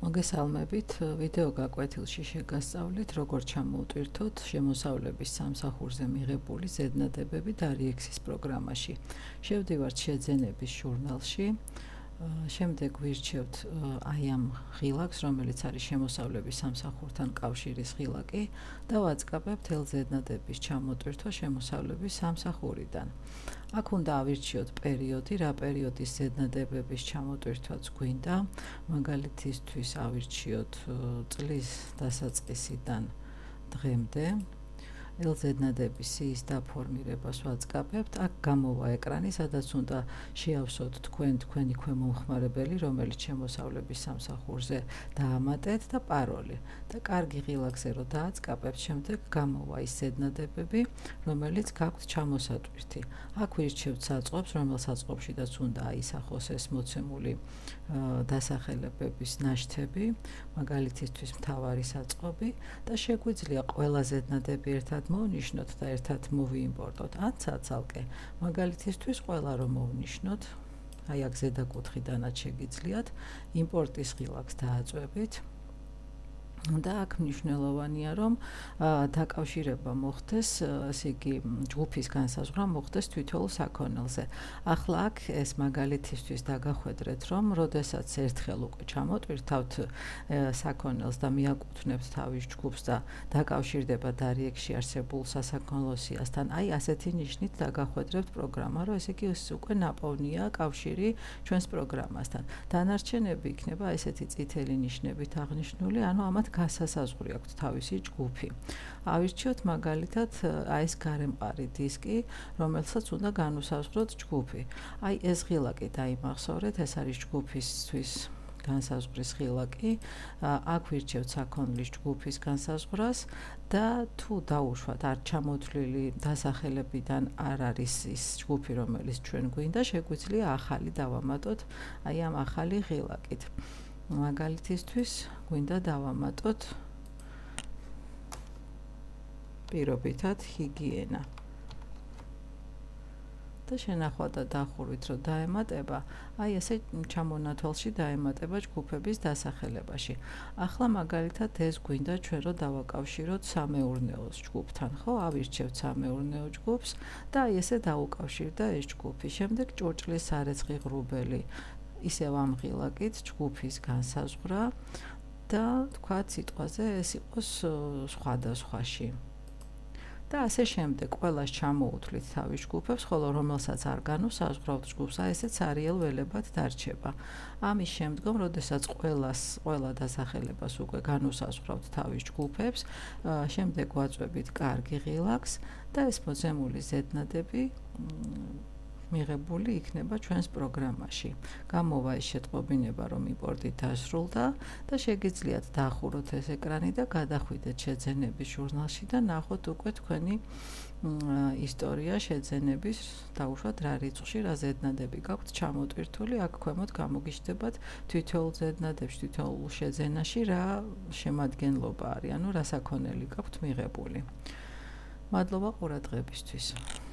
მოგესალმებით, ვიდეო გაკვეთილში შეგასწავლით, როგორ ჩამოუტვირთოთ შემოსავლების სამსახურზე მიღებული ზედნადებები დარიექსის პროგრამაში. შევდივართ შეძენების ჟურნალში, შემდეგ ვირჩევთ აი ამ ღილაკს, რომელიც არის შემოსავლების სამსახურთან კავშირის ღილაკი და ვაწყაბებთ ზედნადების ჩამოტვირთვა შემოსავლების სამსახურიდან. აქ უნდა ავირჩიოთ პერიოდი, რა პერიოდის ზედნადებების ჩამოტვირთვაც გვინდა, მაგალითისთვის ავირჩიოთ წლის დასაწყისიდან დღემდე. ზედნადების სიის დაფორმირებას ვაწყაბებთ. აქ გამოვა ეკრანი, სადაც უნდა შეავსოთ თქვენი ქვემომხმარებელი, რომელიც შემოსავლების სამსახურზე დაამატეთ და პაროლი. და კარგი ღილაკზე რო დააწყაბებთ, შემდეგ გამოვა ის ზედნადებები, რომელიც გაქვთ ჩამოსატვირთი. აქ ვირჩევთ საწყობს, რომელ საწყობშიდაც უნდა აისახოს ეს მოცემული დასახელებების ნაშთები, მაგალითისთვის მთავარი საწყობი და შეგვიძლია ყველა ზედნადები ერთად მოვნიშნოთ და ერთად მოვიიმპორტოთ, ან ცალკე. მაგალითისთვის ყველა რომ მოვნიშნოთ, აი აქ ზედაკუთხიდანაც შეგიძლიათ, იმპორტის ღილაკს დააწვევით. და აქ მნიშვნელოვანია, რომ დაკავშირება მოხდეს, ესე იგი, ჯგუფის განსაზღვრა მოხდეს თითოეულ საქონელზე. ახლა აქ ეს მაგალითისთვის დაგახვედრეთ, რომ როდესაც ერთხელ უკვე ჩამოტვირთავთ საქონელს და მიაკუთვნებთ თავის ჯგუფს და დაკავშირდება დარიექსში არსებულ სასაქონლო სიასთან, აი ასეთი ნიშნით დაგახვედრებთ პროგრამა, რომ ესე იგი ეს უკვე ნაპოვნია კავშირი ჩვენს პროგრამასთან. დანარჩენები იქნება ესეთი წითელი ნიშნებით აღნიშნული, ანუ ამათ გასასაზღვრი აქვთ თავისი ჯგუფი. ავირჩიოთ მაგალითად აი ეს გარემყარი დისკი, რომელსაც უნდა განუსაზღვროთ ჯგუფი. აი ეს ღილაკი დაიმახსოვრეთ, ეს არის ჯგუფისთვის განსაზღვრის ღილაკი. აქ ვირჩევთ საქონლის ჯგუფის განსაზღვრას და თუ დაუშვათ არ ჩამოთვლილი დასახელებიდან არ არის ის ჯგუფი, რომელიც ჩვენ გვინდა, შეგვიძლია ახალი დავამატოთ აი ამ ახალი ღილაკით. მაგალითისთვის გვინდა დავამატოთ პირობითად ჰიგიენა. და შენახვა და დახურვით რომ დაემატება, აი ესე ჩამონათვალში დაემატება ჯგუფების დასახელებაში. ახლა მაგალითად ეს გვინდა ჩვენ რომ დავაკავშიროთ სამეურნეოს ჯგუფთან, ხო? ავირჩევთ სამეურნეო ჯგუფს და აი ესე დაუკავშირდა ეს ჯგუფი. შემდეგ ჭურჭლის სარეცხი ღრუბელი. ისევ ამ ღილაკით ჯგუფის განსაზღვრა და თქვა სიტყვაზე ეს იყოს სხვადასხვაში. და ასე შემდეგ ყველას ჩამოუთვლით თავის ჯგუფებს, ხოლო რომელსაც არ განუსაზღვრავთ ჯგუფს, აი ესეც არიელ ველებად დარჩება. ამის შემდგომ, როდესაც ყველა დასახელებას უკვე განუსაზღვრავთ თავის ჯგუფებს, შემდეგ ვაწვევით კარგი ღილაკს და ეს მოცემული ზედნადები მიღებული იქნება ჩვენს პროგრამაში. გამოვა ეს შეტყობინება, რომ იმპორტი დასრულდა და შეგიძლიათ დახუროთ ეს ეკრანი და გადახვიდეთ შეძენების ჟურნალში და ნახოთ უკვე თქვენი ისტორია შეძენების, დაუშვათ რა რიცხვში, რა ზედნადები გაქვთ ჩამოტვირთული. აქ ქვემოთ გამოგიჩნდებათ თითოეულ ზედნადებში, თითოეულ შეძენაში რა შემადგენლობა არის, ანუ რა საქონელი გაქვთ მიღებული. მადლობა ყურადღებისთვის.